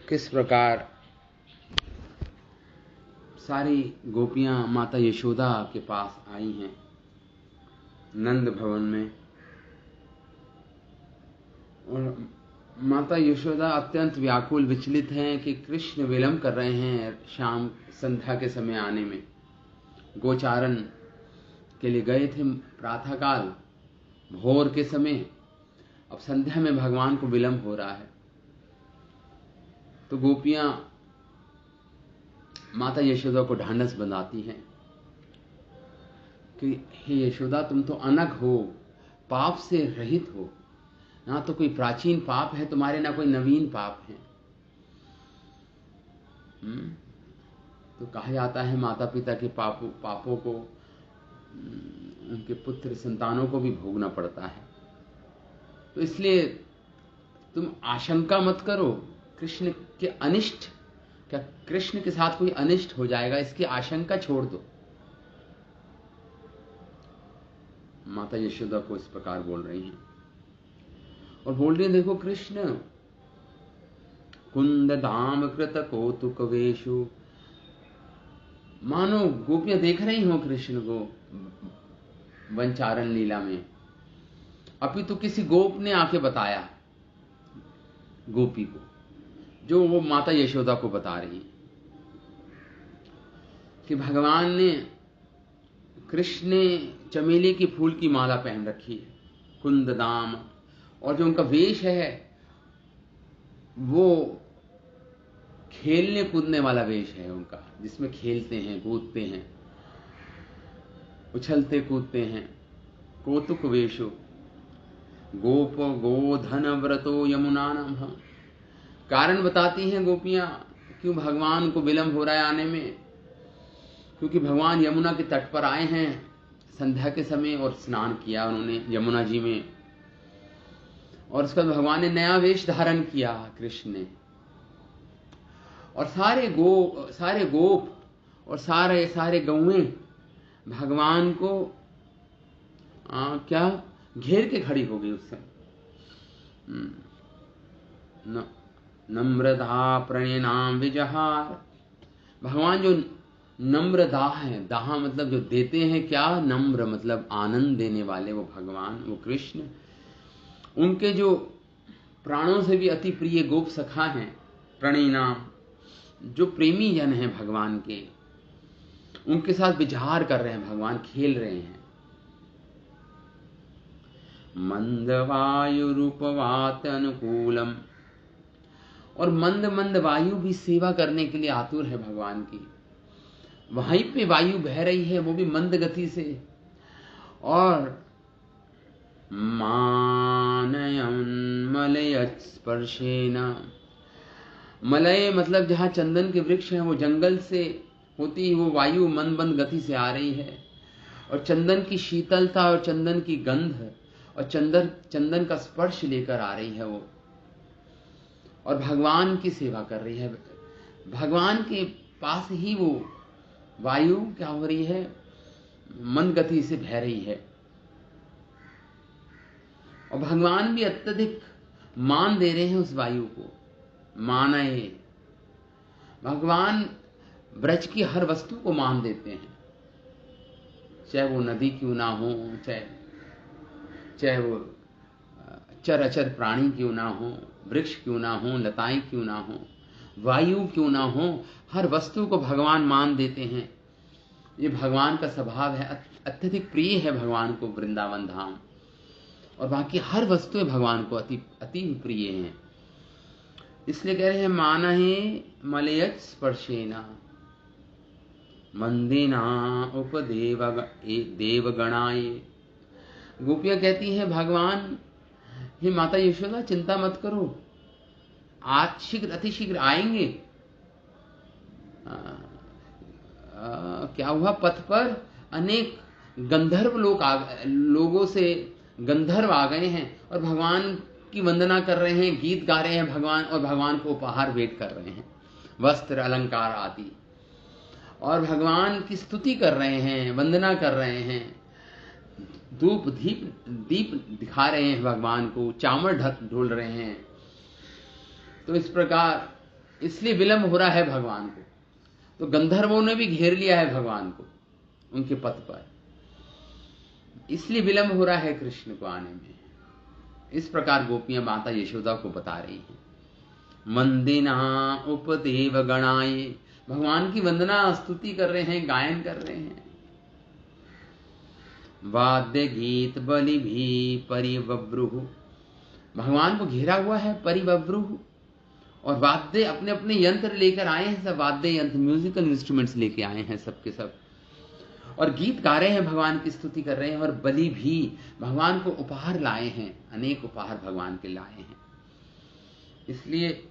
किस प्रकार सारी गोपियां माता यशोदा के पास आई हैं नंद भवन में, और माता यशोदा अत्यंत व्याकुल विचलित हैं कि कृष्ण विलंब कर रहे हैं शाम संध्या के समय आने में। गोचारण के लिए गए थे प्रातःकाल भोर के समय, अब संध्या में भगवान को विलंब हो रहा है। तो गोपियां माता यशोदा को ढांढस बंधाती हैं कि हे यशोदा, तुम तो अनग हो, पाप से रहित हो, ना तो कोई प्राचीन पाप है तुम्हारे, ना कोई नवीन पाप है। तो कहा जाता है माता पिता के पापों को उनके पुत्र संतानों को भी भोगना पड़ता है। तो इसलिए तुम आशंका मत करो कृष्ण के अनिष्ट, क्या कृष्ण के साथ कोई अनिष्ट हो जाएगा, इसकी आशंका छोड़ दो। माता यशोदा को इस प्रकार बोल रही हैं, और बोल रही हैं देखो कृष्ण कुंद धाम कृत कौतुक वेशु, मानो गोपियां देख रही हो कृष्ण को वनचारण लीला में। अभी तो किसी गोप ने आके बताया गोपी को, जो वो माता यशोदा को बता रही है कि भगवान ने, कृष्ण ने चमेली की फूल की माला पहन रखी है, कुंद दाम, और जो उनका वेश है वो खेलने कूदने वाला वेश है उनका, जिसमें खेलते हैं कूदते हैं उछलते कूदते हैं। कौतुक वेशो गोप गोधन व्रतो यमुना नाम। कारण बताती हैं गोपियां क्यों भगवान को विलंब हो रहा है आने में, क्योंकि भगवान यमुना के तट पर आए हैं संध्या के समय और स्नान किया उन्होंने यमुना जी में, और उसके बाद भगवान ने नया वेश धारण किया कृष्ण ने, और सारे गोप और सारे गौएं भगवान को क्या घेर के खड़ी हो गई उस समय। नम्रदा प्रणयनाम विजहार, भगवान जो नम्र दाह है, दाह मतलब जो देते हैं, क्या नम्र मतलब आनंद देने वाले, वो भगवान, वो कृष्ण, उनके जो प्राणों से भी अति प्रिय गोप सखा हैं प्रणयनाम, जो प्रेमी जन हैं भगवान के, उनके साथ विचार कर रहे हैं, भगवान खेल रहे हैं। मंद वायु रूपवात अनुकूलम, और मंद मंद वायु भी सेवा करने के लिए आतुर है भगवान की। वहीं पे वायु बह रही है, वो भी मंद गति से, और मानयन्मलय स्पर्शेन, मलय मतलब जहां चंदन के वृक्ष हैं, वो जंगल से होती वो वायु मंद मंद गति से आ रही है, और चंदन की शीतलता और चंदन की गंध और चंदन का स्पर्श लेकर आ रही है वो, और भगवान की सेवा कर रही है। भगवान के पास ही वो वायु क्या हो रही है, मंद गति से बह रही है, और भगवान भी अत्यधिक मान दे रहे हैं उस वायु को। मानय, भगवान ब्रज की हर वस्तु को मान देते हैं, चाहे वो नदी क्यों ना हो, चाहे वो चर अचर प्राणी क्यों ना हो, वृक्ष क्यों ना हो, लताएं क्यों ना हो, वायु क्यों ना हो, हर वस्तु को भगवान मान देते हैं। ये भगवान का स्वभाव है, अत्यधिक प्रिय है भगवान को वृंदावन धाम, और बाकी हर वस्तुएं भगवान को अति प्रिय हैं। इसलिए कह रहे हैं मानहि मलयज स्पर्शेना मंदिना उपदेवगणाय। गोपियां कहती हैं भगवान, हे माता यशोदा चिंता मत करो, आज अतिशीघ्र आएंगे। क्या हुआ, पथ पर अनेक गंधर्व लोगों से गंधर्व आ गए हैं, और भगवान की वंदना कर रहे हैं, गीत गा रहे हैं भगवान, और भगवान को उपहार भेंट कर रहे हैं, वस्त्र अलंकार आदि, और भगवान की स्तुति कर रहे हैं, वंदना कर रहे हैं, धूप दीप दिखा रहे हैं भगवान को, चामर ढोल रहे हैं। तो इस प्रकार इसलिए विलंब हो रहा है भगवान को। तो गंधर्वों ने भी घेर लिया है भगवान को उनके पथ पर, इसलिए विलंब हो रहा है कृष्ण को आने में। इस प्रकार गोपियां माता यशोदा को बता रही हैं। मंदिना उपदेव गणाए, भगवान की वंदना स्तुति कर रहे हैं, गायन कर रहे हैं। वाद्य गीत बलि भी परिवव्रुह, भगवान को घेरा हुआ है परिवव्रुह, और वाद्य अपने अपने यंत्र लेकर आए हैं, सब वाद्य यंत्र म्यूजिकल इंस्ट्रूमेंट्स लेके आए हैं सबके सब, और गीत गा रहे हैं, भगवान की स्तुति कर रहे हैं। और बलि भी, भगवान को उपहार लाए हैं, अनेक उपहार भगवान के लाए हैं। इसलिए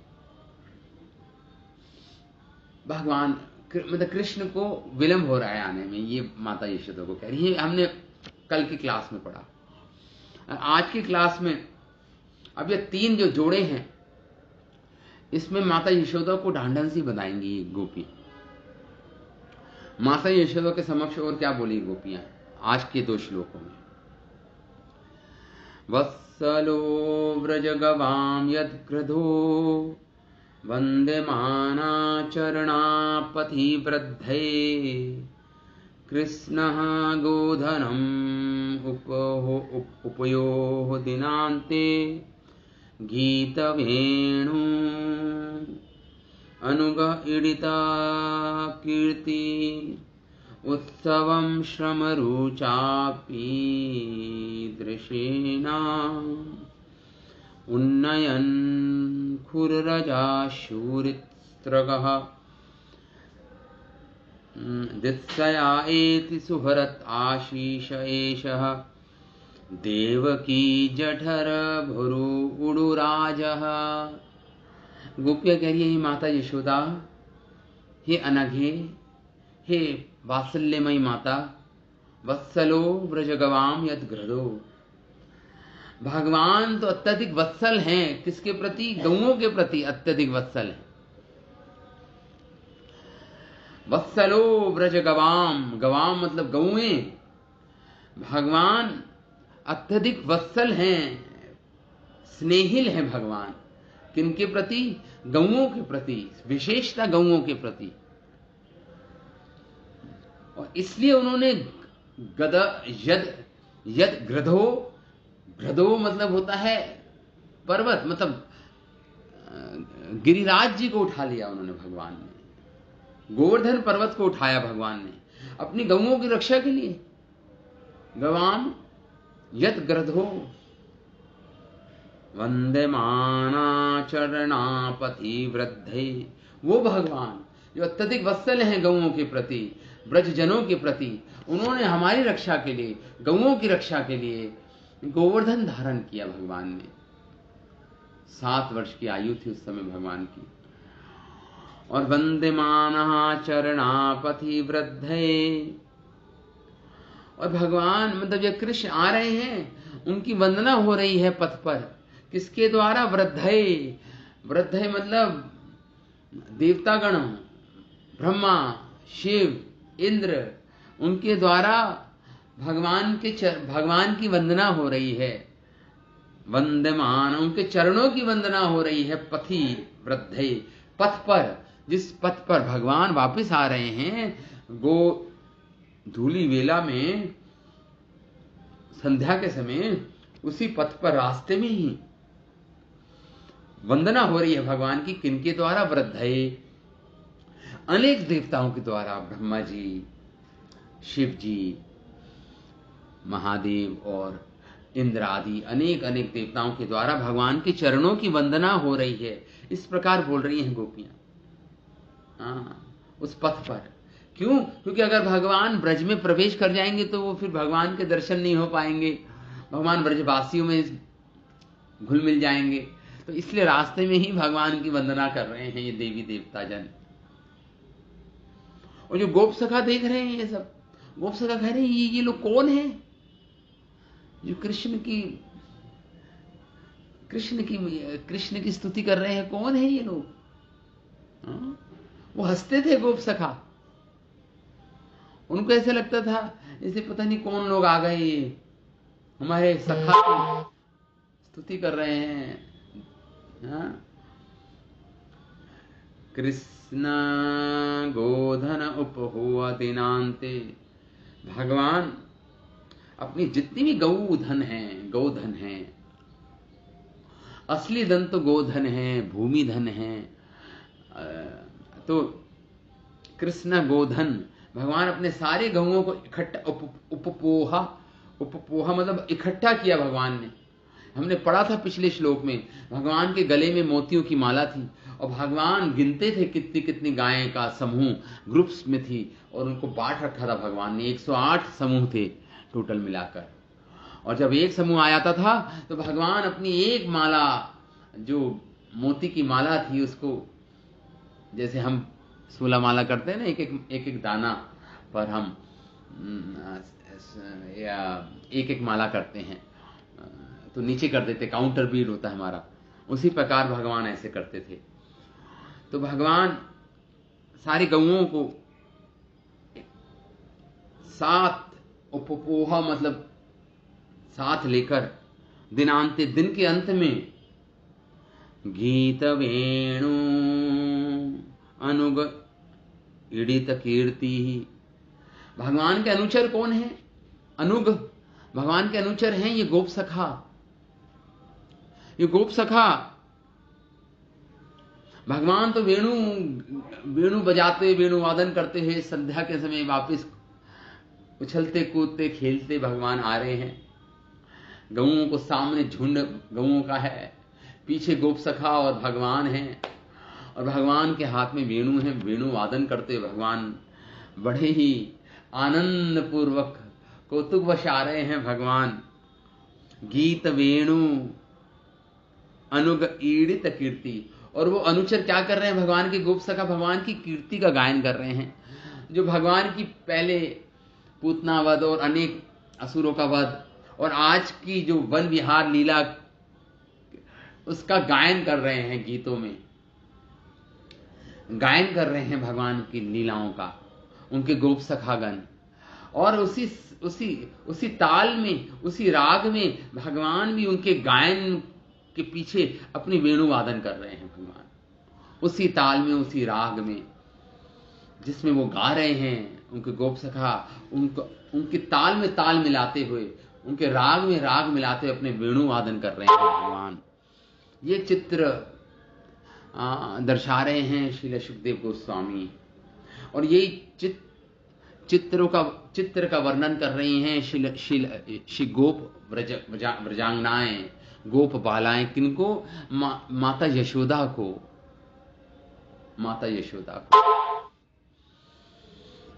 भगवान मतलब कृष्ण को विलंब हो रहा है आने में, ये माता यशोदा को कह रही है। हमने कल की क्लास में पढ़ा। आज की क्लास में अब ये 3 जो जोड़े हैं, इसमें माता यशोदा को ढांढन सी बताएंगी ये गोपी। माता यशोदा के समक्ष और क्या बोली गोपियां आज के 2 श्लोकों में। वत्सलो व्रज गवाम यद्ग्रधो वंदमाना चरणापथि वृद्धे कृष्णः गोधनम उपयोः दिनान्ते गीतवेणु अनुग ईडिता कीर्ति उत्सवं श्रमरुचापि दृशेना उन्नयन खुररजा शूरित्रगः दित्सया एति सुहरत आशीष एषः देवकी जठर भुरु उडुराजः। गोपियां कह रही है, माता यशोदा, हे अनघे, हे वात्सल्यमयी माता, वत्सलो व्रज गवाम यद घृदो, भगवान तो अत्यधिक वत्सल हैं। किसके प्रति? गौओं के प्रति अत्यधिक वत्सल है। वत्सलो व्रज गवाम, गवाम मतलब गौएं, भगवान अत्यधिक वत्सल हैं, स्नेहिल हैं भगवान। किनके प्रति? गौओं के प्रति, विशेषता गौओं के प्रति। और इसलिए उन्होंने गद यद ग्रधो, ग्रधो मतलब होता है पर्वत, मतलब गिरिराज जी को उठा लिया उन्होंने, भगवान ने गोवर्धन पर्वत को उठाया भगवान ने अपनी गौओं की रक्षा के लिए। गवाम यत ग्रधो वंदमाना चरणापथि वृद्धे, वो भगवान जो अत्यधिक वत्सल हैं गौओं के प्रति, ब्रजजनों के प्रति, उन्होंने हमारी रक्षा के लिए, गौओं की रक्षा के लिए गोवर्धन धारण किया भगवान ने। 7 वर्ष की आयु थी उस समय भगवान की। और वंदमाना चरणापथि वृद्धे, और भगवान मतलब जब कृष्ण आ रहे हैं उनकी वंदना हो रही है पथ पर। किसके द्वारा? वृद्धे, वृद्धे मतलब देवतागण, ब्रह्मा, शिव, इंद्र, उनके द्वारा भगवान की वंदना हो रही है। वंदमान, उनके चरणों की वंदना हो रही है। पथि वृद्धे, पथ पर, जिस पथ पर भगवान वापस आ रहे हैं, गो धूली वेला में संध्या के समय, उसी पथ पर रास्ते में ही वंदना हो रही है भगवान की। किनके द्वारा? वृद्धे, अनेक देवताओं के द्वारा, ब्रह्मा जी, शिव जी, महादेव और इंद्र आदि अनेक अनेक देवताओं के द्वारा भगवान के चरणों की वंदना हो रही है। इस प्रकार बोल रही हैं गोपियां उस पथ पर। क्यों? क्योंकि अगर भगवान ब्रज में प्रवेश कर जाएंगे तो वो फिर भगवान के दर्शन नहीं हो पाएंगे, भगवान ब्रजवासियों में घुल मिल जाएंगे। तो इसलिए रास्ते में ही भगवान की वंदना कर रहे हैं ये देवी देवता जन। और जो गोप सखा देख रहे हैं, ये सब गोप सखा कह रहे हैं, ये लोग कौन हैं जो कृष्ण की स्तुति कर रहे हैं? कौन है ये लोग? वो हंसते थे गोप सखा। उनको ऐसे लगता था जैसे पता नहीं कौन लोग आ गए, हमारे सखा की स्तुति कर रहे हैं। कृष्ण गोधन उपहुआ दिनांते। भगवान अपनी जितनी भी गोधन है, असली धन तो गोधन है, भूमि धन है। तो कृष्ण गोधन, भगवान अपने सारे गऊओं को इकट्ठा, उपपोहा मतलब इकट्ठा किया भगवान ने। हमने पढ़ा था पिछले श्लोक में, भगवान के गले में मोतियों की माला थी और भगवान गिनते थे कितनी कितनी गायें का समूह ग्रुप्स में थी और उनको बांट रखा था भगवान ने। 108 समूह थे टोटल मिलाकर। और जब एक समूह आ जाता था तो भगवान अपनी एक माला, जो मोती की माला थी, उसको जैसे हम 16 माला करते हैं ना, एक एक दाना पर हम या एक एक माला करते हैं तो नीचे कर देते, काउंटर बीट होता है हमारा, उसी प्रकार भगवान ऐसे करते थे। तो भगवान सारी गऊओं को 7 उपपोहा मतलब साथ लेकर दिनांते, दिन के अंत में, गीत वेणु अनुग ईडित कीर्ति। भगवान के अनुचर कौन है? अनुग, भगवान के अनुचर हैं ये गोप सखा। ये गोप सखा भगवान तो वेणु बजाते, वेणु वादन करते हैं, संध्या के समय वापस उछलते कूदते खेलते भगवान आ रहे हैं। गऊओं को सामने झुंड गऊओं का है, पीछे गोप सखा और भगवान हैं, और भगवान के हाथ में वेणु है। वेणु वादन करते भगवान बड़े ही आनंद पूर्वक कौतुकवश आ रहे हैं भगवान। गीत वेणु अनुग ईडित कीर्ति। और वो अनुचर क्या कर रहे हैं? भगवान के गोप सखा भगवान की कीर्ति का गायन कर रहे हैं, जो भगवान की पहले पूतना वध और अनेक असुरों का वध और आज की जो वन विहार लीला, उसका गायन कर रहे हैं। गीतों में गायन कर रहे हैं भगवान की लीलाओं का उनके गोप सखागण। और उसी ताल में, उसी राग में भगवान भी उनके गायन के पीछे अपनी वेणु वादन कर रहे हैं। भगवान उसी ताल में, उसी राग में जिसमें वो गा रहे हैं, उनके गोप सखा उनके ताल में ताल मिलाते हुए, उनके राग में राग मिलाते हुए अपने वेणु वादन कर रहे हैं भगवान। ये चित्र दर्शा रहे हैं श्रील सुखदेव गोस्वामी। और यही चित्र का वर्णन कर रही हैं श्री गोप व्रजांगनाएं, गोप बालाएं। किनको? माता यशोदा को।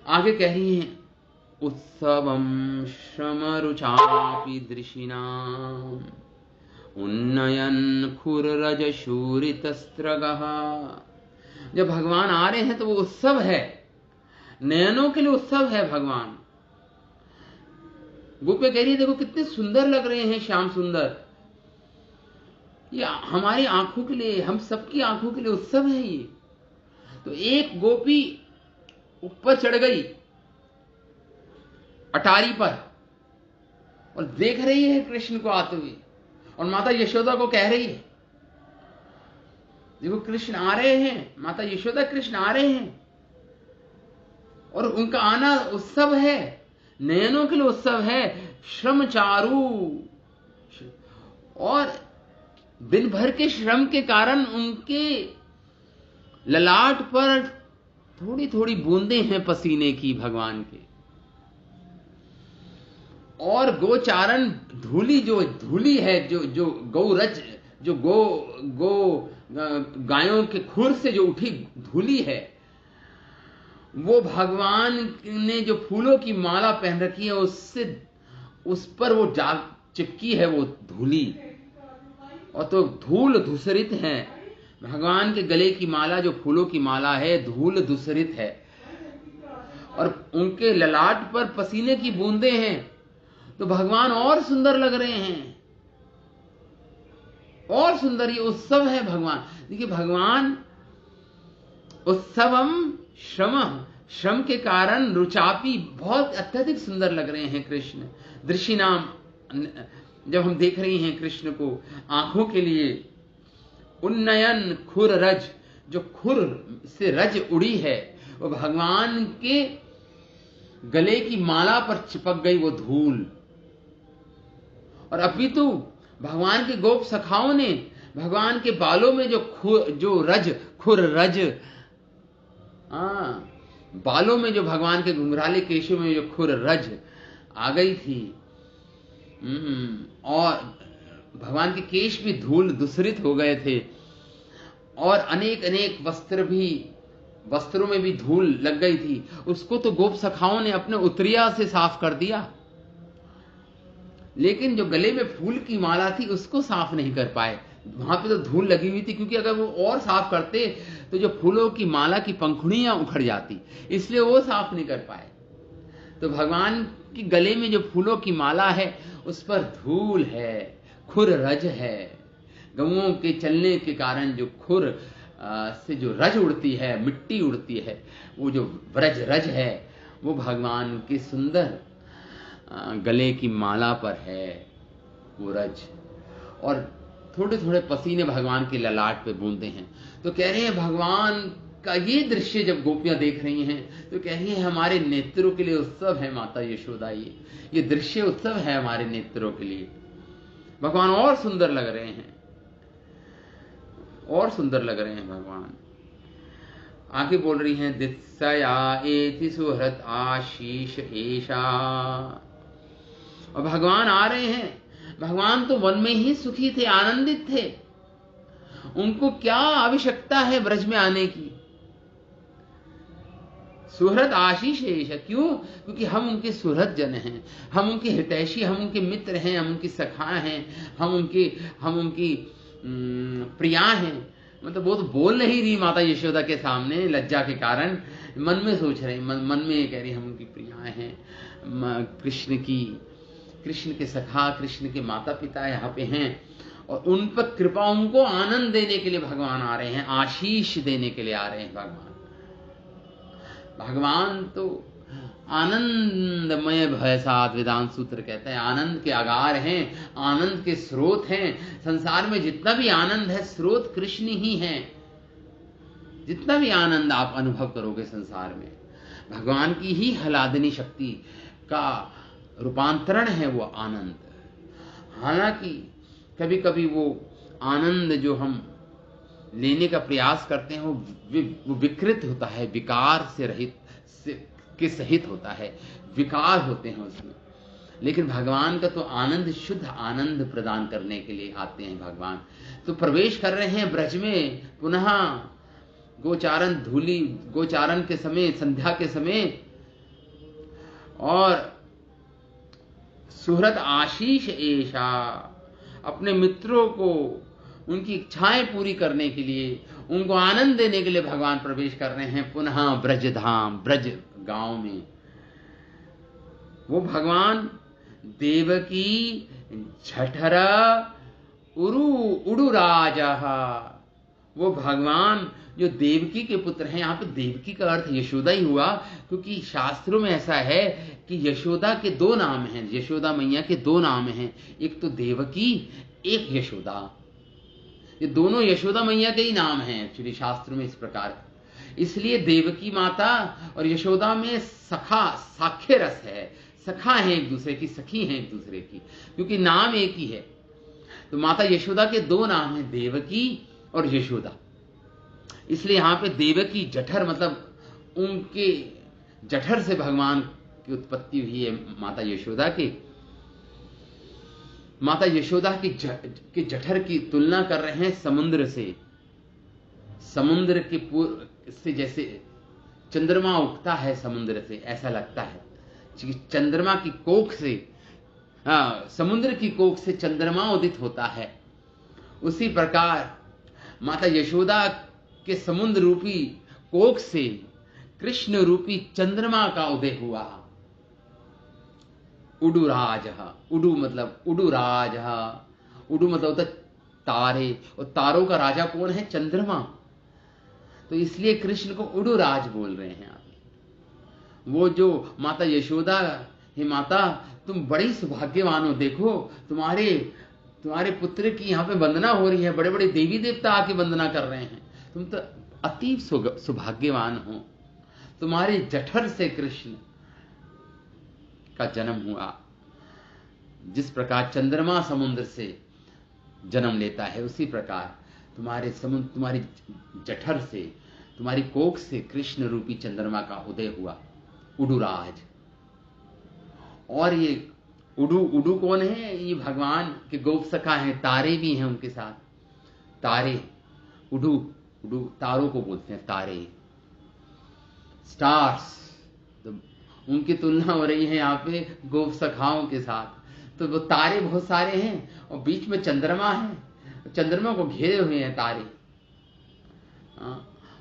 आगे कह रही हैं, उत्सवम श्रमरुचापि दृशिनाम उन्नयन खुररज शूरितस्त्रगः। जब भगवान आ रहे हैं तो वो उत्सव है, नयनों के लिए उत्सव है भगवान। गोपियां कह रही है देखो कितने सुंदर लग रहे हैं श्याम सुंदर। ये हमारी आंखों के लिए, हम सबकी आंखों के लिए उत्सव है ये। तो एक गोपी ऊपर चढ़ गई अटारी पर और देख रही है कृष्ण को आते हुए, और माता यशोदा को कह रही है देखो कृष्ण आ रहे हैं। माता यशोदा कृष्ण आ रहे हैं और उनका आना उत्सव है, नयनों के लिए उत्सव है। श्रम चारु, और दिन भर के श्रम के कारण उनके ललाट पर थोड़ी थोड़ी बूंदें हैं पसीने की भगवान के। और गोचारण धूली, जो धूली है, जो गौरज, जो गो गायों के खुर से जो उठी धूली है, वो भगवान ने जो फूलों की माला पहन रखी है उससे, उस पर वो चिपकी है वो धूली। और तो धूल धूसरित है। भगवान के गले की माला जो फूलों की माला है, धूल धूसरित है, और उनके ललाट पर पसीने की बूंदें हैं। तो भगवान और सुंदर लग रहे हैं, और सुंदर। ये उत्सव है भगवान। देखिए भगवान उत्सवम श्रम के कारण रुचापी, बहुत अत्यधिक सुंदर लग रहे हैं कृष्ण। दृशिनाम, जब हम देख रही हैं कृष्ण को आंखों के लिए। उन्नयन खुर रज, जो खुर से रज उड़ी है वो भगवान के गले की माला पर चिपक गई वो धूल। और अभी तो भगवान के गोप सखाओं ने भगवान के बालों में जो खुर रज, बालों में जो भगवान के घुंघराले केशों में जो खुर रज आ गई थी, और भगवान के केश भी धूल दूषित हो गए थे, और अनेक अनेक वस्त्रों में भी धूल लग गई थी, उसको तो गोप सखाओं ने अपने उतरिया से साफ कर दिया, लेकिन जो गले में फूल की माला थी उसको साफ नहीं कर पाए। वहां पे तो धूल लगी हुई थी, क्योंकि अगर वो और साफ करते तो जो फूलों की माला की पंखुड़ियां उखड़ जाती, इसलिए वो साफ नहीं कर पाए। तो भगवान के गले में जो फूलों की माला है उस पर धूल है, खुर रज है। गऊओं के चलने के कारण जो खुर से जो रज उड़ती है, मिट्टी उड़ती है, वो जो व्रज रज है वो भगवान के सुंदर गले की माला पर है वो रज। और थोड़े थोड़े पसीने भगवान के ललाट पे बूंदे हैं। तो कह रहे हैं भगवान का ये दृश्य जब गोपियां देख रही हैं तो कह रही हैं हमारे नेत्रों के लिए उत्सव है माता यशोदा, ये दृश्य उत्सव है हमारे नेत्रों के लिए। भगवान और सुंदर लग रहे हैं, और सुंदर लग रहे हैं भगवान। आगे बोल रही हैं दित्सया एति सुहृत आशीष एषा। और भगवान आ रहे हैं। भगवान तो वन में ही सुखी थे, आनंदित थे, उनको क्या आवश्यकता है ब्रज में आने की। सुहृद आशीष है, क्यों? क्योंकि हम उनके सुहृद जन हैं, हम उनके हितैषी, हम उनके मित्र हैं, हम उनकी सखा हैं, हम उनकी प्रिया हैं। मतलब वो तो बोल नहीं रही माता यशोदा के सामने लज्जा के कारण, मन में सोच रही, मन में कह रही हम उनकी प्रिया हैं, कृष्ण के सखा, कृष्ण के माता पिता यहाँ पे हैं, और उन पर कृपा, उनको आनंद देने के लिए भगवान आ रहे हैं, आशीष देने के लिए आ रहे हैं भगवान तो आनंदमय भयसात वेदांत सूत्र कहता है, आनंद के आगार हैं, आनंद के स्रोत हैं। संसार में जितना भी आनंद है स्रोत कृष्ण ही है। जितना भी आनंद आप अनुभव करोगे संसार में, भगवान की ही हलादनी शक्ति का रूपांतरण है वो आनंद। हालांकि कभी कभी वो आनंद जो हम लेने का प्रयास करते हैं वो विकृत होता है, विकार से रहित के सहित होता है, विकार होते हैं उसमें। लेकिन भगवान का तो आनंद, शुद्ध आनंद प्रदान करने के लिए आते हैं भगवान। तो प्रवेश कर रहे हैं ब्रज में, पुनः गोचारण के समय, संध्या के समय, और सुहृद आशीष एषा, अपने मित्रों को उनकी इच्छाएं पूरी करने के लिए, उनको आनंद देने के लिए भगवान प्रवेश कर रहे हैं पुनः ब्रजधाम, ब्रज गांव में। वो भगवान देवकी जठर उडुराजा, वो भगवान जो देवकी के पुत्र हैं। यहाँ पे देवकी का अर्थ यशोदा ही हुआ, क्योंकि शास्त्रों में ऐसा है कि यशोदा के दो नाम हैं, यशोदा मैया के दो नाम हैं, एक तो देवकी, एक यशोदा। ये दोनों यशोदा मैया के ही नाम हैं एक्चुअली शास्त्र में इस प्रकार। इसलिए देवकी माता और यशोदा में साख्य रस है, सखा है एक दूसरे की, सखी है एक दूसरे की, क्योंकि नाम एक ही है। तो माता यशोदा के दो नाम हैं, देवकी और यशोदा। इसलिए यहां पे देवकी जठर, मतलब उनके जठर से भगवान की उत्पत्ति हुई है माता यशोदा की। माता यशोदा के जठर की तुलना कर रहे हैं समुद्र से। समुद्र के से जैसे चंद्रमा उगता है समुद्र से, ऐसा लगता है कि चंद्रमा की कोख से, समुद्र की कोख से चंद्रमा उदित होता है। उसी प्रकार माता यशोदा के समुद्र रूपी कोख से कृष्ण रूपी चंद्रमा का उदय हुआ। उडुराज, उडु मतलब उडुराज, उडु मतलब होता तारे, और तारों का राजा कौन है? चंद्रमा। तो इसलिए कृष्ण को उडुराज बोल रहे हैं आप। वो जो माता यशोदा, हे माता तुम बड़ी सौभाग्यवान हो, देखो तुम्हारे पुत्र की यहाँ पे वंदना हो रही है, बड़े बड़े देवी देवता आके वंदना कर रहे हैं, तुम तो अतीव सौभाग्यवान हो, तुम्हारे जठर से कृष्ण का जन्म हुआ। जिस प्रकार चंद्रमा समुद्र से जन्म लेता है, उसी प्रकार तुम्हारी जठर से, तुम्हारी कोख से कृष्ण रूपी चंद्रमा का उदय हुआ, उडुराज। और ये उडू कौन है? ये भगवान के गोप सखा हैं, तारे भी हैं उनके साथ। तारे, उडू तारों को बोलते हैं, तारे, स्टार्स। तो उनकी तुलना हो रही है यहाँ पे गोप सखाओं के साथ। तो वो तारे बहुत सारे हैं और बीच में चंद्रमा है, चंद्रमा को घेरे हुए हैं तारे।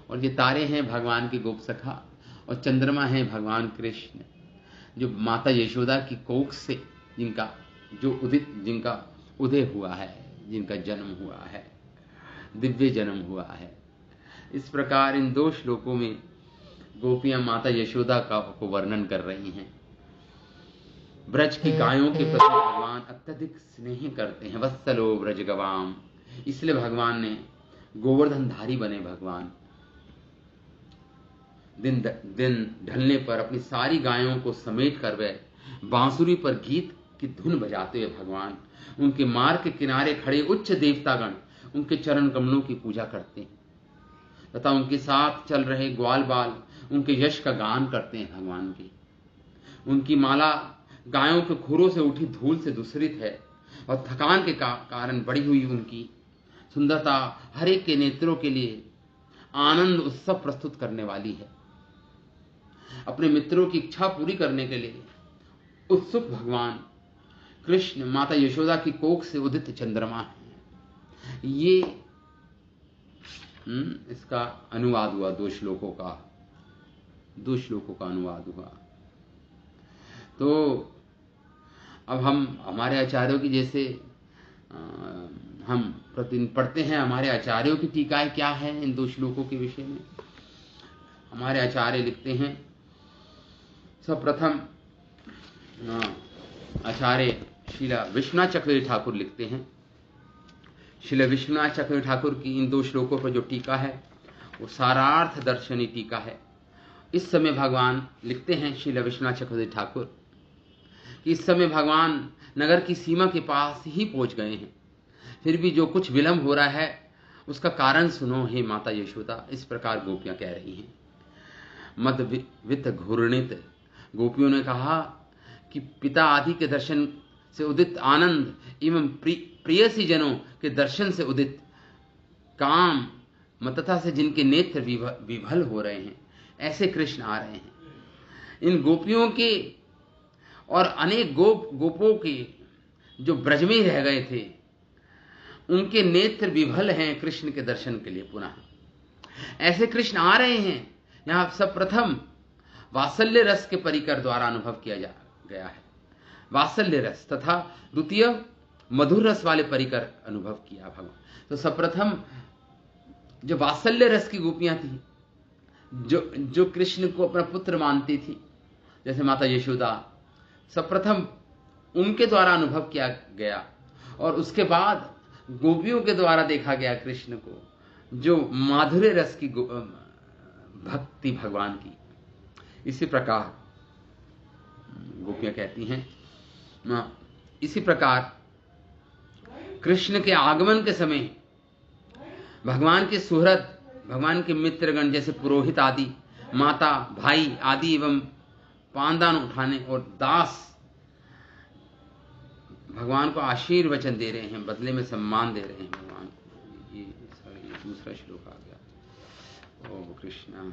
और ये तारे हैं भगवान के गोप सखा, और चंद्रमा है भगवान कृष्ण, जो माता यशोदा की कोख से जिनका उदय हुआ है, जिनका जन्म हुआ है, दिव्य जन्म हुआ है। इस प्रकार इन 2 श्लोकों में गोपियां माता यशोदा को वर्णन कर रही हैं। ब्रज की गायों के प्रति भगवान अत्यधिक स्नेह करते हैं। वत्सलो ब्रज गवाम, इसलिए भगवान ने गोवर्धनधारी बने। भगवान दिन ढलने पर अपनी सारी गायों को समेट कर वे बांसुरी पर गीत की धुन बजाते हुए भगवान उनके मार्ग के किनारे खड़े उच्च देवतागण उनके चरण कमलों की पूजा करते हैं, तथा उनके साथ चल रहे ग्वाल बाल उनके यश का गान करते हैं भगवान की। उनकी माला गायों के खुरों से उठी धूल से दूषित है, और थकान के कारण बढ़ी हुई उनकी सुंदरता हर एक के नेत्रों के लिए आनंद उत्सव प्रस्तुत करने वाली है। अपने मित्रों की इच्छा पूरी करने के लिए उत्सुक भगवान कृष्ण माता यशोदा की कोख से उदित चंद्रमा है। ये इसका अनुवाद हुआ, 2 श्लोकों का अनुवाद हुआ। तो अब हम हमारे आचार्यों की जैसे हम प्रतिदिन पढ़ते हैं, हमारे आचार्यों की टीकाएं क्या है इन 2 श्लोकों के विषय में। हमारे आचार्य लिखते हैं, सर्वप्रथम आचार्य श्रीला विश्वनाथ चक्रवर्ती ठाकुर लिखते हैं। श्रीला विश्वनाथ चक्रवर्ती ठाकुर की इन 2 श्लोकों पर जो टीका है वो सारार्थ दर्शनी टीका है। इस समय भगवान लिखते हैं श्रीला विश्वनाथ चक्रवर्ती ठाकुर कि इस समय भगवान नगर की सीमा के पास ही पहुंच गए हैं, फिर भी जो कुछ विलंब हो रहा है उसका कारण सुनो हे माता यशोदा। इस प्रकार गोपियां कह रही हैं। मद वित्त घूर्णित गोपियों ने कहा कि पिता आदि के दर्शन से उदित आनंद एवं प्रियसी जनों के दर्शन से उदित काम मतता से जिनके नेत्र विभल हो रहे हैं, ऐसे कृष्ण आ रहे हैं। इन गोपियों के और अनेक गोपों के जो ब्रज में रह गए थे, उनके नेत्र विभल हैं कृष्ण के दर्शन के लिए पुनः। ऐसे कृष्ण आ रहे हैं। यहां सब प्रथम वात्सल्य रस के परिकर द्वारा अनुभव किया गया है, वात्सल्य रस, तथा द्वितीय मधुर रस वाले परिकर अनुभव किया भगवान। तो सर्वप्रथम जो वात्सल्य रस की गोपियां थी, जो कृष्ण को अपना पुत्र मानती थी, जैसे माता यशोदा, सर्वप्रथम उनके द्वारा अनुभव किया गया, और उसके बाद गोपियों के द्वारा देखा गया कृष्ण को, जो माधुर्य रस की भक्ति भगवान की। इसी प्रकार गोपियां कहती हैं, इसी प्रकार कृष्ण के आगमन के समय भगवान के सुहृद, भगवान के मित्रगण जैसे पुरोहित आदि, माता, भाई आदि एवं पानदान उठाने और दास भगवान को आशीर्वचन दे रहे हैं, बदले में सम्मान दे रहे हैं भगवान को। ये दूसरा श्लोक आ गया। ओम कृष्णा।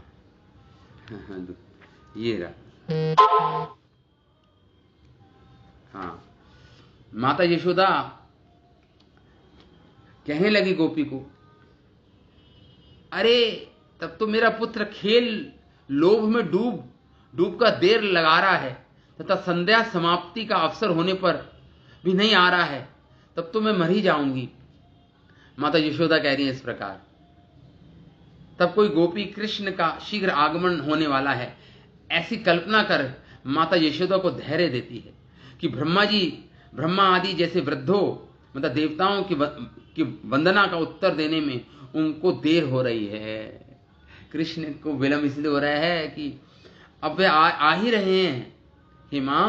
ये रहा। हाँ, माता यशोदा कहने लगी गोपी को, अरे तब तो मेरा पुत्र खेल लोभ में डूब का देर लगा रहा है, तथा संध्या समाप्ति का अवसर होने पर भी नहीं आ रहा है, तब तो मैं मर ही जाऊंगी। माता यशोदा कह रही है इस प्रकार। तब कोई गोपी कृष्ण का शीघ्र आगमन होने वाला है ऐसी कल्पना कर माता यशोदा को धैर्य देती है कि ब्रह्मा आदि जैसे वृद्धों मतलब देवताओं की वंदना का उत्तर देने में उनको देर हो रही है। कृष्ण को विलंब इसलिए हो रहा है कि अब वे आ ही रहे हैं। हे मां,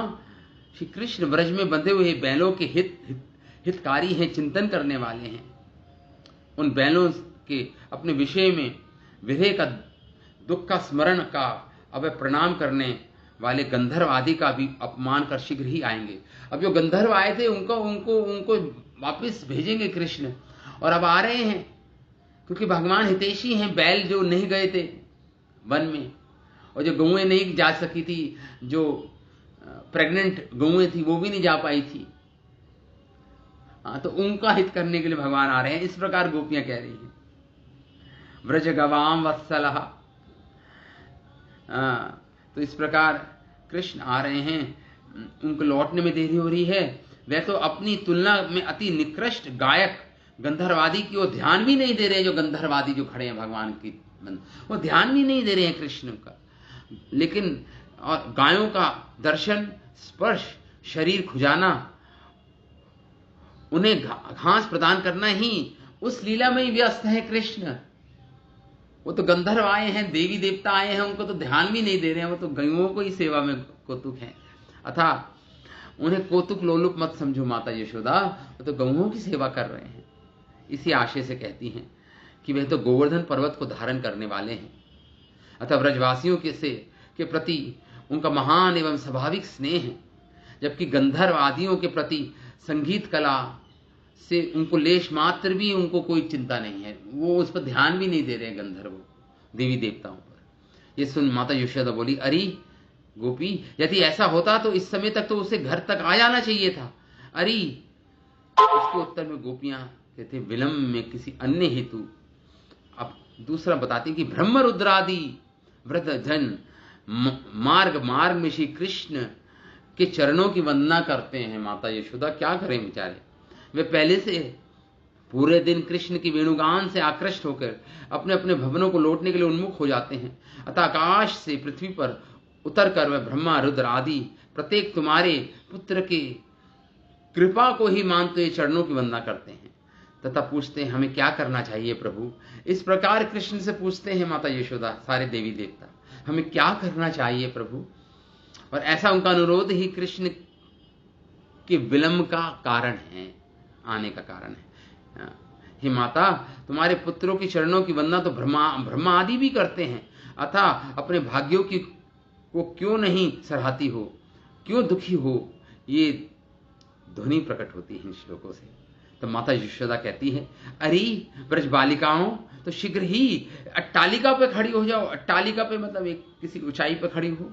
श्री कृष्ण ब्रज में बंधे हुए बैलों के हितकारी हैं, चिंतन करने वाले हैं। उन बैलों के अपने विषय में विरह का, दुख का स्मरण का, अब प्रणाम करने वाले गंधर्व आदि का भी अपमान कर शीघ्र ही आएंगे। अब जो गंधर्व आए थे उनको उनको उनको वापस भेजेंगे कृष्ण, और अब आ रहे हैं क्योंकि भगवान हितैषी हैं। बैल जो नहीं गए थे वन में, और जो गौएं नहीं जा सकी थी, जो प्रेग्नेंट गौएं थी वो भी नहीं जा पाई थी, तो उनका हित करने के लिए भगवान आ रहे हैं। इस प्रकार गोपियां कह रही हैं, व्रज गवाम वत्सलः। तो इस प्रकार कृष्ण आ रहे हैं, उनको लौटने में देरी हो रही है। वह तो अपनी तुलना में अति निकृष्ट गायक गंधर्वादी की वो ध्यान भी नहीं दे रहे हैं। जो गंधर्वादी जो खड़े हैं भगवान की, वो ध्यान भी नहीं दे रहे हैं कृष्ण का। लेकिन और गायों का दर्शन, स्पर्श, शरीर खुजाना, उन्हें घास प्रदान करना ही उस लीला में ही व्यस्त है कृष्ण। वो तो गंधर्व आए हैं, देवी देवता आए हैं, उनको तो ध्यान भी नहीं दे रहे हैं। वो तो गयुओं को ही सेवा में कौतुक है। अतः उन्हें कौतुक लोलुप मत समझो माता यशोदा, वो तो गौओं की सेवा कर रहे हैं। इसी आशय से कहती हैं कि वह तो गोवर्धन पर्वत को धारण करने वाले हैं। अतः ब्रजवासियों के प्रति उनका महान एवं स्वाभाविक स्नेह है, जबकि गंधर्व आदियों के प्रति संगीत कला से उनको लेश मात्र भी उनको कोई चिंता नहीं है। वो उस पर ध्यान भी नहीं दे रहे हैं गंधर्व देवी देवताओं पर। ये सुन माता यशोदा बोली, अरे गोपी, यदि ऐसा होता तो इस समय तक तो उसे घर तक आ जाना चाहिए था। अरे, इसके उत्तर में गोपियां कहते विलंब में किसी अन्य हेतु। अब दूसरा बताते कि ब्रह्म रुद्रादि वृद्ध जन मार्ग मार्ग में श्री कृष्ण के चरणों की वंदना करते हैं। माता यशोदा क्या करें बेचारे, वे पहले से पूरे दिन कृष्ण की वेणुगान से आकृष्ट होकर अपने अपने भवनों को लौटने के लिए उन्मुख हो जाते हैं। अतः आकाश से पृथ्वी पर उतरकर वह ब्रह्मा रुद्र आदि प्रत्येक तुम्हारे पुत्र के कृपा को ही मानते हुए चरणों की वंदना करते हैं तथा पूछते हैं हमें क्या करना चाहिए प्रभु। इस प्रकार कृष्ण से पूछते हैं माता यशोदा सारे देवी देवता, हमें क्या करना चाहिए प्रभु। और ऐसा उनका अनुरोध ही कृष्ण के विलंब का कारण है, आने का कारण है। हे माता, तुम्हारे पुत्रों के चरणों की वंदना तो ब्रह्मा आदि भी करते हैं, अतः अपने भाग्यों की को क्यों नहीं सराहती हो, क्यों दुखी हो। ये ध्वनि प्रकट होती है इन श्लोकों से। तो माता यशोदा कहती है, अरे ब्रज बालिकाओं, तो शीघ्र ही अट्टालिका पे खड़ी हो जाओ। अट्टालिका पे मतलब एक किसी ऊंचाई पे खड़ी हो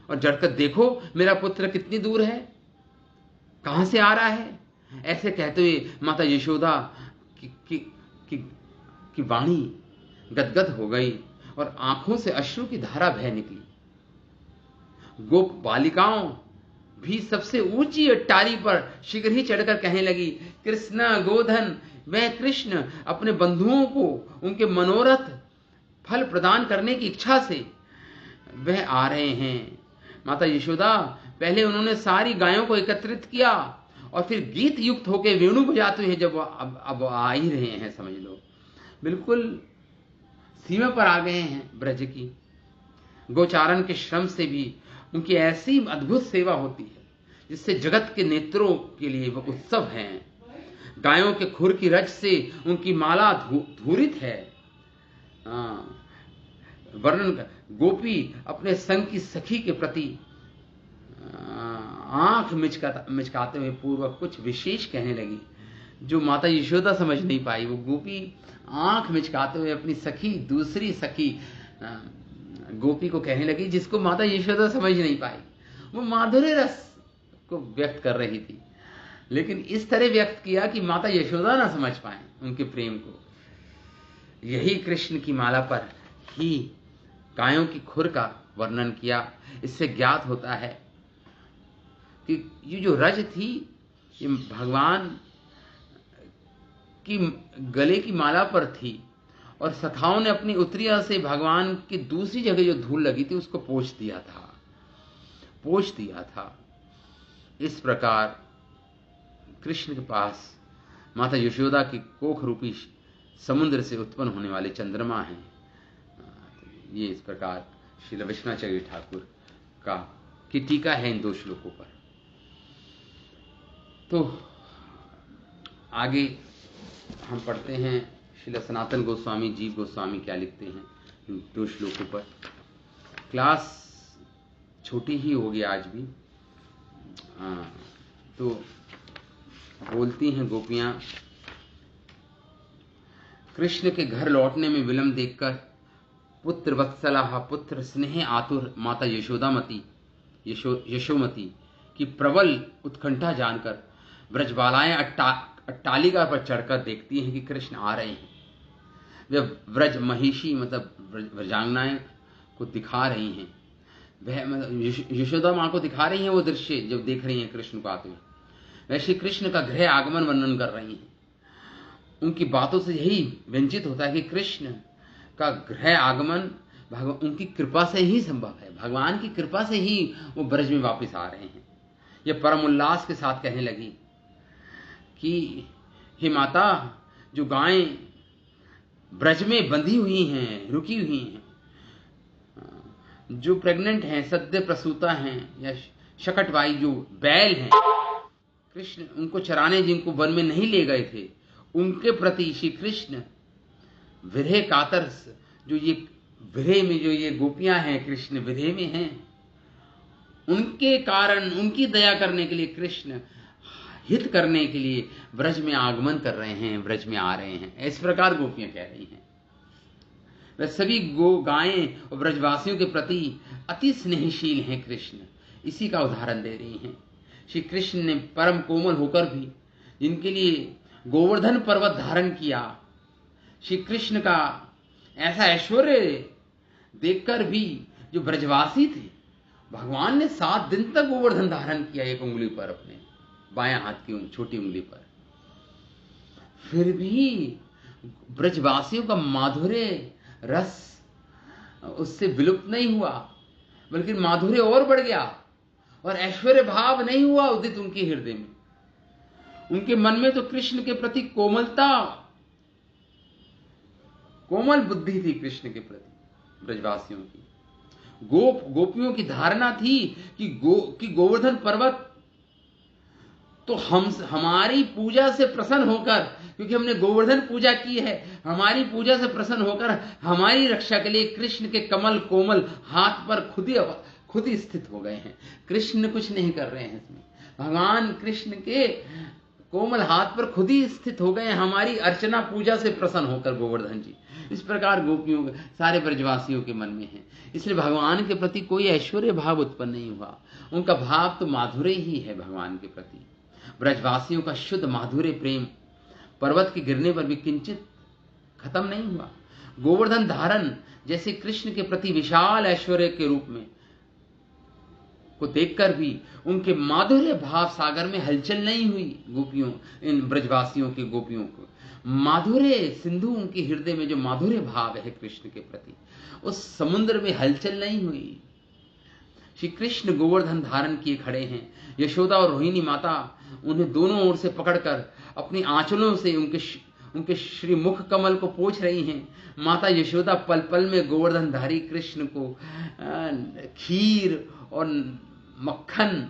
और जड़कर देखो मेरा पुत्र कितनी दूर है, कहां से आ रहा है। ऐसे कहते हुए माता यशोदा की वाणी गदगद हो गई और आंखों से अश्रु की धारा बह निकली। गोप बालिकाओं भी सबसे ऊंची अट्टारी पर शीघ्र ही चढ़कर कहने लगी, कृष्ण गोधन, वह कृष्ण अपने बंधुओं को उनके मनोरथ फल प्रदान करने की इच्छा से वह आ रहे हैं। माता यशोदा, पहले उन्होंने सारी गायों को एकत्रित किया और फिर गीत युक्त होकर वेणु बजाते हुए जब अब आ ही रहे हैं, समझ लो बिल्कुल सीमा पर आ गए हैं ब्रज की। गोचारण के श्रम से भी उनकी ऐसी अद्भुत सेवा होती है जिससे जगत के नेत्रों के लिए वह उत्सव हैं। गायों के खुर की रज से उनकी माला धूरित है। वर्णन, गोपी अपने संग की सखी के प्रति आंख मिचकाते हुए पूर्वक कुछ विशेष कहने लगी जो माता यशोदा समझ नहीं पाई। वो गोपी आंख मिचकाते हुए अपनी सखी, दूसरी सखी गोपी को कहने लगी जिसको माता यशोदा समझ नहीं पाई। वो माधुर्य रस को व्यक्त कर रही थी, लेकिन इस तरह व्यक्त किया कि माता यशोदा ना समझ पाए उनके प्रेम को। यही कृष्ण की माला पर ही गायों की खुर का वर्णन किया। इससे ज्ञात होता है कि ये जो रज थी ये भगवान की गले की माला पर थी और सखाओं ने अपनी उत्तरिया से भगवान की दूसरी जगह जो धूल लगी थी उसको पोंछ दिया था। इस प्रकार कृष्ण के पास माता यशोदा की कोख रूपी समुद्र से उत्पन्न होने वाले चंद्रमा हैं। ये इस प्रकार श्री विश्वनाचार्य ठाकुर का की टीका है इन 2 श्लोकों पर। तो आगे हम पढ़ते हैं श्रील सनातन गोस्वामी जीव गोस्वामी क्या लिखते हैं इन 2 श्लोकों पर। क्लास छोटी ही होगी आज भी। तो बोलती हैं गोपियां, कृष्ण के घर लौटने में विलंब देखकर पुत्र वत्सला पुत्र स्नेह आतुर माता यशोमती की प्रबल उत्कंठा जानकर ब्रजबालाएं अट्टालिका पर चढ़कर देखती हैं कि कृष्ण आ रहे हैं। वे व्रज महिषी मतलब व्रजांगनाएं को दिखा रही हैं, वह मतलब यशोदा मां को दिखा रही हैं वो दृश्य जब देख रही हैं कृष्ण को आते हुए। वैसे कृष्ण का गृह आगमन वर्णन कर रही हैं। उनकी बातों से यही व्यंजित होता है कि कृष्ण का गृह आगमन उनकी कृपा से ही संभव है। भगवान की कृपा से ही वो ब्रज में वापस आ रहे हैं। ये परम उल्लास के साथ कहने लगी कि हे माता, जो गायें ब्रज में बंधी हुई हैं, रुकी हुई हैं, जो प्रेग्नेंट हैं, सद्य प्रसूता हैं, या शकटवाई जो बैल हैं, कृष्ण उनको चराने जिनको वन में नहीं ले गए थे, उनके प्रति श्री कृष्ण विरह कातर, जो ये विरह में जो ये गोपियां हैं, कृष्ण विरह में हैं, उनके कारण उनकी दया करने के लिए कृष्ण हित करने के लिए ब्रज में आगमन कर रहे हैं, ब्रज में आ रहे हैं। इस प्रकार गोपियां कह रही हैं। वह सभी गायें और ब्रजवासियों के प्रति अति स्नेहशील हैं कृष्ण, इसी का उदाहरण दे रही हैं। श्री कृष्ण ने परम कोमल होकर भी जिनके लिए गोवर्धन पर्वत धारण किया, श्री कृष्ण का ऐसा ऐश्वर्य देखकर भी जो ब्रजवासी थे, भगवान ने 7 दिन तक गोवर्धन धारण किया एक उंगली पर, अपने बाएं हाथ की छोटी उंगली पर। फिर भी ब्रजवासियों का माधुर्य रस उससे विलुप्त नहीं हुआ, बल्कि माधुर्य और बढ़ गया और ऐश्वर्य भाव नहीं हुआ उदित उनके हृदय में। उनके मन में तो कृष्ण के प्रति कोमल बुद्धि थी कृष्ण के प्रति ब्रजवासियों की। गोपियों की धारणा थी कि गोवर्धन पर्वत तो हमारी पूजा से प्रसन्न होकर, क्योंकि हमने गोवर्धन पूजा की है, हमारी पूजा से प्रसन्न होकर हमारी रक्षा के लिए कृष्ण के कमल कोमल हाथ पर खुद ही स्थित हो गए हैं। कृष्ण कुछ नहीं कर रहे हैं इसमें, भगवान कृष्ण के कोमल हाथ पर खुद ही स्थित हो गए हैं, हमारी अर्चना पूजा से प्रसन्न होकर गोवर्धन जी। इस प्रकार गोपियों सारे ब्रजवासियों के मन में है। इसलिए भगवान के प्रति कोई ऐश्वर्य भाव उत्पन्न नहीं हुआ, उनका भाव तो माधुर्य ही है भगवान के प्रति। ब्रजवासियों का शुद्ध माधुर्य प्रेम पर्वत के गिरने पर भी किंचित खत्म नहीं हुआ। गोवर्धन धारण जैसे कृष्ण के प्रति विशाल ऐश्वर्य के रूप में को देखकर भी उनके माधुर्य भाव सागर में हलचल नहीं हुई। गोपियों, इन ब्रजवासियों के गोपियों को माधुर्य सिंधु, उनके हृदय में जो माधुर्य भाव है कृष्ण के प्रति, उस समुद्र में हलचल नहीं हुई। श्री कृष्ण गोवर्धन धारण किए खड़े हैं। यशोदा और रोहिणी माता उन्हें दोनों ओर से पकड़कर अपनी आंचलों से उनके श्री मुख कमल को पोंछ रही हैं। माता यशोदा पल पल में गोवर्धनधारी कृष्ण को खीर और मक्खन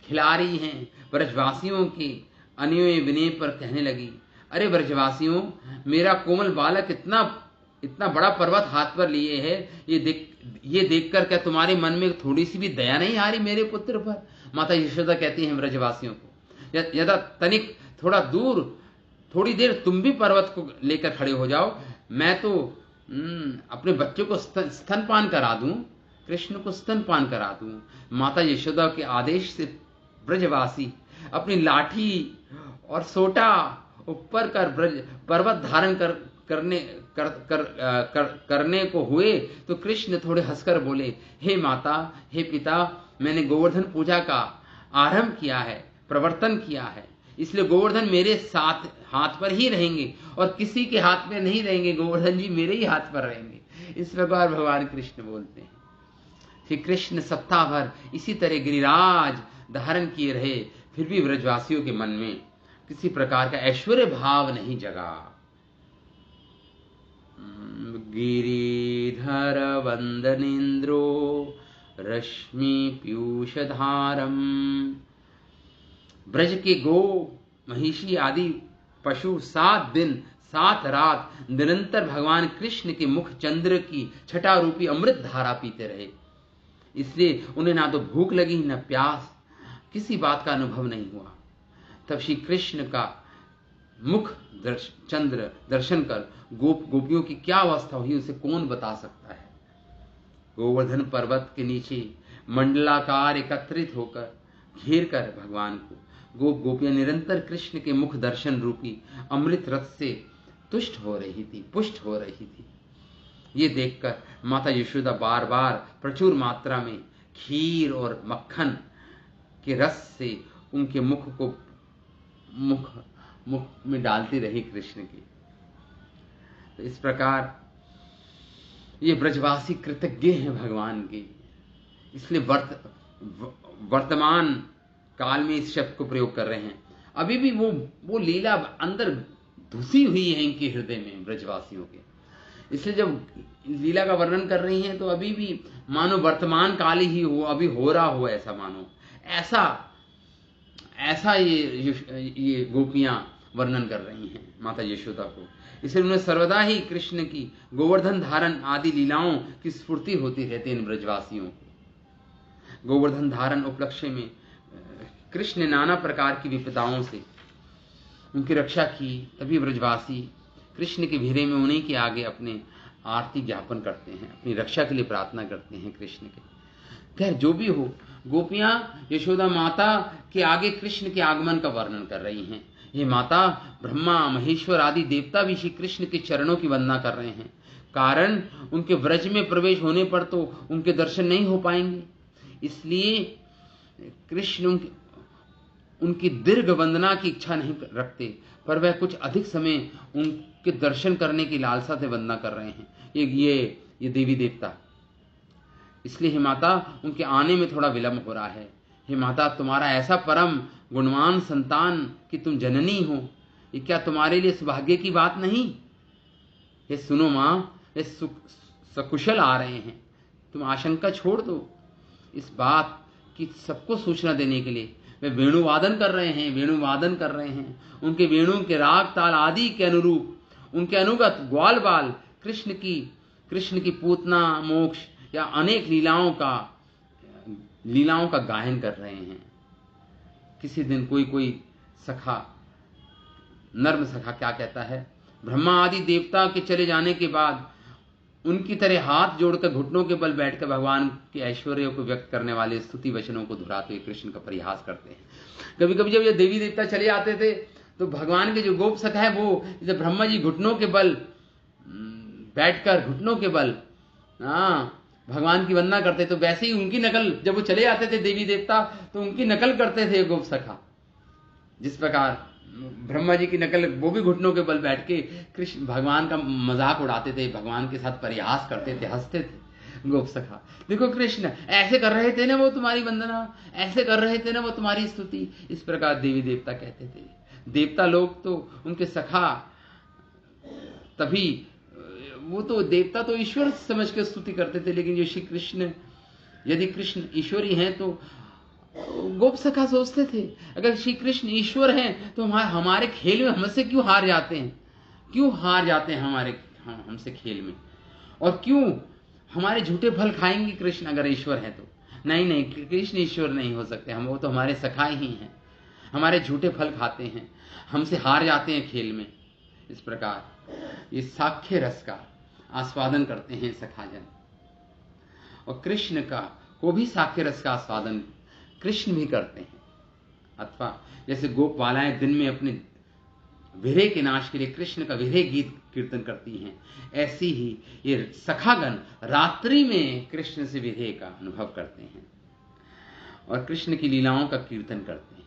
खिला रही हैं। ब्रजवासियों के अन्योन्य विनय पर कहने लगी, अरे ब्रजवासियों, मेरा कोमल बालक इतना बड़ा पर्वत हाथ पर लिए है, ये देखकर क्या तुम्हारे मन में थोड़ी सी भी दया नहीं आ रही मेरे पुत्र पर? माता यशोदा कहती हैं ब्रजवासियों को, यदा तनिक थोड़ा दूर, थोड़ी देर तुम भी पर्वत को लेकर खड़े हो जाओ, मैं तो अपने बच्चों को स्तनपान करा दूं, कृष्ण को स्तनपान करा दूं। माता यशोदा के आदेश से ब्रजवासी अपनी लाठी और सोटा ऊपर कर पर्वत धारण करने को हुए तो कृष्ण थोड़े हंसकर बोले, हे माता, हे पिता, मैंने गोवर्धन पूजा का आरंभ किया है, प्रवर्तन किया है, इसलिए गोवर्धन मेरे साथ हाथ पर ही रहेंगे और किसी के हाथ में नहीं रहेंगे, गोवर्धन जी मेरे ही हाथ पर रहेंगे। इस प्रकार भगवान कृष्ण बोलते हैं। श्री कृष्ण सप्ताह भर इसी तरह गिरिराज धारण किए रहे, फिर भी ब्रजवासियों के मन में किसी प्रकार का ऐश्वर्य भाव नहीं जगा। गिरिधर वंदनेन्द्रो रश्मि पीयूषधारम। ब्रज के गो महिषी आदि पशु 7 दिन 7 रात निरंतर भगवान कृष्ण के मुख चंद्र की छटा रूपी अमृत धारा पीते रहे, इसलिए उन्हें ना तो भूख लगी न प्यास, किसी बात का अनुभव नहीं हुआ। तब श्री कृष्ण का मुख चंद्र दर्शन कर गोपियों की क्या अवस्था हुई उसे कौन बता सकता है। गोवर्धन पर्वत के नीचे मंडलाकार एकत्रित होकर घेर कर भगवान को गोपियां निरंतर कृष्ण के मुख दर्शन रूपी अमृत रस से तुष्ट हो रही थी, पुष्ट हो रही थी। ये देखकर माता यशोदा बार बार प्रचुर मात्रा में खीर और मक्खन के रस से उनके मुख में डालती रही कृष्ण की। तो इस प्रकार ये ब्रजवासी कृतज्ञ हैं भगवान के, इसलिए वर्तमान काल में इस शब्द को प्रयोग कर रहे हैं। अभी भी वो लीला अंदर धुसी हुई है इनके हृदय में ब्रजवासियों के, इसलिए जब लीला का वर्णन कर रही हैं तो अभी भी मानो वर्तमान काल ही हो, अभी हो रहा हो, ऐसा मानो, ऐसा ये गोपियां वर्णन कर रही हैं माता यशोदा को। इसलिए उन्हें सर्वदा ही कृष्ण की गोवर्धन धारण आदि लीलाओं की स्फूर्ति होती रहती है इन ब्रजवासियों को। गोवर्धन धारण उपलक्ष्य में कृष्ण ने नाना प्रकार की विपदाओं से उनकी रक्षा की, तभी ब्रजवासी कृष्ण के घेरे में उन्हीं के आगे अपने आरती ज्ञापन करते हैं, अपनी रक्षा के लिए प्रार्थना करते हैं कृष्ण के। खैर जो भी हो, गोपियां यशोदा माता के आगे कृष्ण के आगमन का वर्णन कर रही हैं। ये माता ब्रह्मा महेश्वर आदि देवता भी श्री कृष्ण के चरणों की वंदना कर रहे हैं, कारण उनके व्रज में प्रवेश होने पर तो उनके दर्शन नहीं हो पाएंगे, इसलिए कृष्ण उनकी दीर्घ वंदना की इच्छा नहीं रखते, पर वह कुछ अधिक समय उनके दर्शन करने की लालसा से वंदना कर रहे हैं ये देवी देवता। इसलिए हे माता, उनके आने में थोड़ा विलंब हो रहा है। हे माता, तुम्हारा ऐसा परम गुणवान संतान कि तुम जननी हो, ये क्या तुम्हारे लिए सौभाग्य की बात नहीं? ये सुनो माँ, ये सकुशल आ रहे हैं, तुम आशंका छोड़ दो। इस बात की सबको सूचना देने के लिए वे वेणुवादन कर रहे हैं। उनके वेणु के राग ताल आदि के अनुरूप उनके अनुगत ग्वाल बाल कृष्ण की पूतना मोक्ष या अनेक लीलाओं का गायन कर रहे हैं। किसी दिन कोई सखा, नर्म सखा क्या कहता है, ब्रह्मा आदि देवता के चले जाने के बाद उनकी तरह हाथ जोड़कर घुटनों के बल बैठकर भगवान के ऐश्वर्य को व्यक्त करने वाले स्तुति वचनों को दोहराते हुए कृष्ण का परिहास करते हैं। कभी कभी जब ये देवी देवता चले आते थे तो भगवान के जो गोप सखा है वो जैसे ब्रह्मा जी घुटनों के बल बैठकर भगवान की वंदना करते, तो वैसे ही उनकी नकल जब वो चले आते थे देवी देवता तो उनकी नकल करते थे गोप सखा। जिस प्रकार ब्रह्मा जी की नकल वो भी घुटनों के बल बैठ के कृष्ण भगवान का मजाक उड़ाते थे, भगवान के साथ परिहास करते थे, हंसते थे गोप सखा। देखो कृष्ण ऐसे कर रहे थे ना वो तुम्हारी वंदना, ऐसे कर रहे थे ना वो तुम्हारी स्तुति। इस प्रकार देवी देवता कहते थे। देवता लोग तो उनके सखा, तभी वो तो देवता तो ईश्वर समझ के स्तुति करते थे, लेकिन जो श्री कृष्ण, यदि कृष्ण ईश्वरी हैं तो गोप सखा सोचते थे अगर श्री कृष्ण ईश्वर हैं तो हमारे खेल में हमसे क्यों हार जाते हैं, हमसे खेल में, और क्यों हमारे झूठे फल खाएंगे कृष्ण अगर ईश्वर हैं तो। नहीं, कृष्ण ईश्वर नहीं हो सकते, वो तो हमारे सखा ही हैं, हमारे झूठे फल खाते हैं, हमसे हार जाते हैं खेल में। इस प्रकार ये साख्य रस का आस्वादन करते हैं सखाजन, और कृष्ण को भी साख्य रस का आस्वादन कृष्ण भी करते हैं। अथवा जैसे गोपबालाएं दिन में अपने विरह के नाश के लिए कृष्ण का विरह गीत कीर्तन करती हैं, ऐसी ही ये सखागण रात्रि में कृष्ण से विरह का अनुभव करते हैं और कृष्ण की लीलाओं का कीर्तन करते हैं।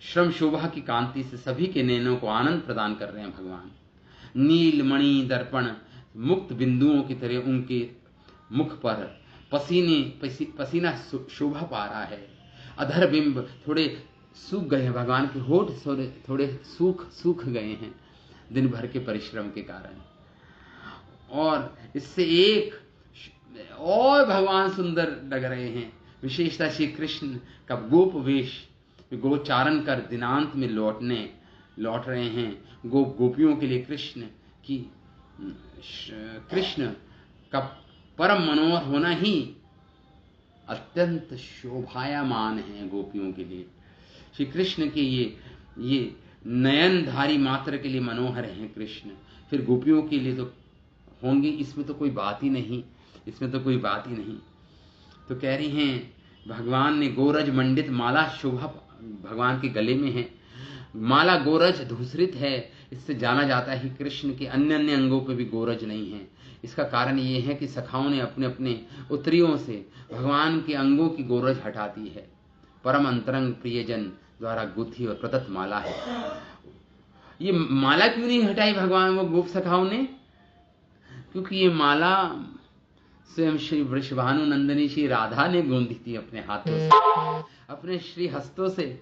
श्रम शोभा की कांति से सभी के नैनों को आनंद प्रदान कर रहे हैं भगवान। नील मणि दर्पण मुक्त बिंदुओं की तरह उनके मुख पर पसीना शोभा पा रहा है। अधर बिंब थोड़े सूख गए हैं, भगवान के होठ थोड़े सूख गए हैं दिन भर के परिश्रम के कारण। और इससे एक और भगवान सुंदर लग रहे हैं। विशेषता श्री कृष्ण का गोप वेश, गोचारण कर दिनांत में लौट रहे हैं। गोपियों के लिए कृष्ण का परम मनोहर होना ही अत्यंत शोभायमान है। गोपियों के लिए श्री कृष्ण के ये नयनधारी मात्र के लिए मनोहर हैं कृष्ण, फिर गोपियों के लिए तो होंगे, इसमें तो कोई बात ही नहीं, इसमें तो कोई बात ही नहीं। तो कह रही हैं भगवान ने गोरज मंडित माला शोभा भगवान के गले में है। माला गोरज धूसरित है, इससे जाना जाता है कि कृष्ण के अन्य अन्य अंगों पे भी गोरज नहीं है। इसका कारण ये है कि सखाओं ने अपने अपने उत्तरियों से भगवान के अंगों की गोरज हटा दी है। परम अंतरंग प्रियजन द्वारा गुथी और प्रदत्त माला है। ये माला क्यों नहीं हटाई भगवान वो गोप सखाओं ने? क्योंकि ये माला स्वयं श्री वृषभानु नंदिनी श्री राधा ने गूंथी थी अपने हाथों से, अपने श्री हस्तों से,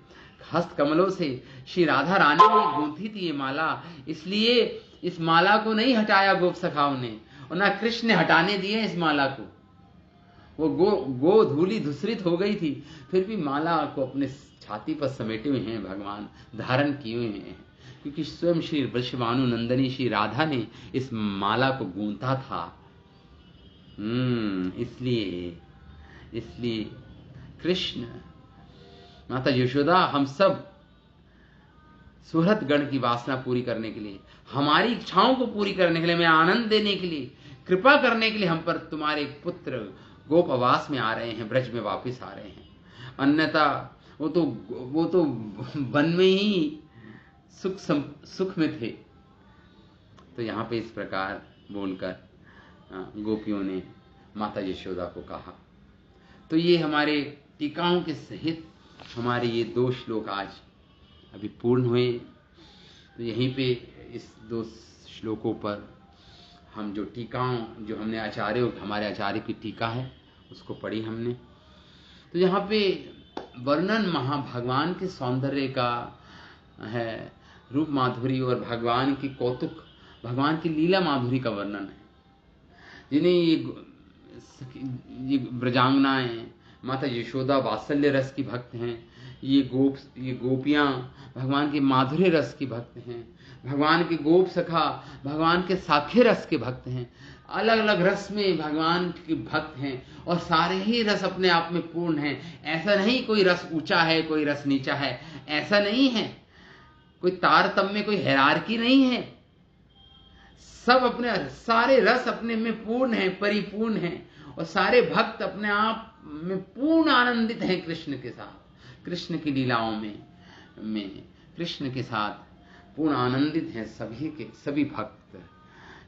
हस्त कमलों से श्री राधा रानी ने गूंथी थी ये माला। इसलिए इस माला को नहीं हटाया गोप सखाओं ने, और ना कृष्ण ने हटाने दिए इस माला को। वो गो धूली धूसरित हो गई थी, फिर भी माला को अपने छाती पर समेटे हुए हैं भगवान, धारण किए हुए हैं, क्योंकि स्वयं श्री वृषभानु नंदिनी श्री राधा ने इस माला को गूंथा था। इसलिए कृष्ण, माता यशोदा हम सब सुहृद गण की वासना पूरी करने के लिए, हमारी इच्छाओं को पूरी करने के लिए, हमें आनंद देने के लिए, कृपा करने के लिए हम पर तुम्हारे पुत्र गोपवास में आ रहे हैं, ब्रज में वापस आ रहे हैं। अन्यथा वो तो वन में ही सुख में थे। तो यहां पे इस प्रकार बोलकर गोपियों ने माता यशोदा को कहा। तो ये हमारे टीकाओं के सहित हमारे ये 2 श्लोक आज अभी पूर्ण हुए। तो यहीं पे इस 2 श्लोकों पर हम जो टीकाओं, जो हमने हमारे आचार्य की टीका है उसको पढ़ी हमने। तो यहाँ पे वर्णन भगवान के सौंदर्य का है, रूप माधुरी और भगवान की कौतुक, भगवान की लीला माधुरी का वर्णन है। जिन्हें ये ब्रजांगनाएं, माता यशोदा वात्सल्य रस की भक्त हैं, ये गोपियां भगवान के माधुर्य रस की भक्त हैं, भगवान के गोप सखा भगवान के साख्य रस के भक्त हैं। अलग अलग रस में भगवान के भक्त हैं और सारे ही रस अपने आप में पूर्ण हैं। ऐसा नहीं कोई रस ऊंचा है, कोई रस नीचा है, ऐसा नहीं है। कोई तारतम्य, कोई हैरारकी नहीं है। सब अपने सारे रस अपने में पूर्ण है, परिपूर्ण है, और सारे भक्त अपने आप में पूर्ण आनंदित हैं कृष्ण के साथ, कृष्ण की लीलाओं में कृष्ण के साथ पूर्ण आनंदित हैं सभी भक्त।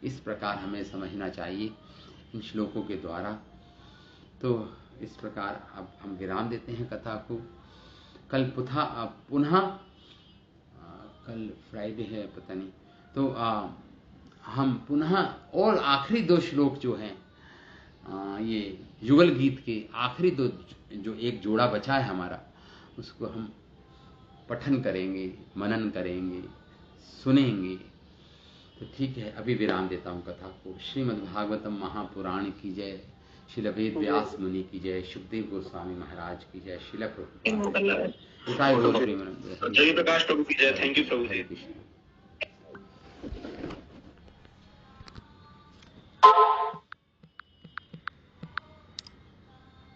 इस प्रकार हमें समझना चाहिए इन श्लोकों के द्वारा। तो इस प्रकार अब हम विराम देते हैं कथा को। कल पुनः कल फ्राइडे है पता नहीं, तो हम पुनः और आखिरी 2 श्लोक जो हैं ये युगल गीत के आखिरी 2 जो एक जोड़ा बचा है हमारा, उसको हम पठन करेंगे, मनन करेंगे, सुनेंगे। तो ठीक है, अभी विराम देता हूँ कथा को। श्रीमद् भागवतम महापुराण की जय, श्रील वेद व्यास मुनि की जय, सुखदेव गोस्वामी महाराज की जय, श्रील प्रभुपाद जय प्रकाश प्रभु की जय। थैंक यू प्रभु जी।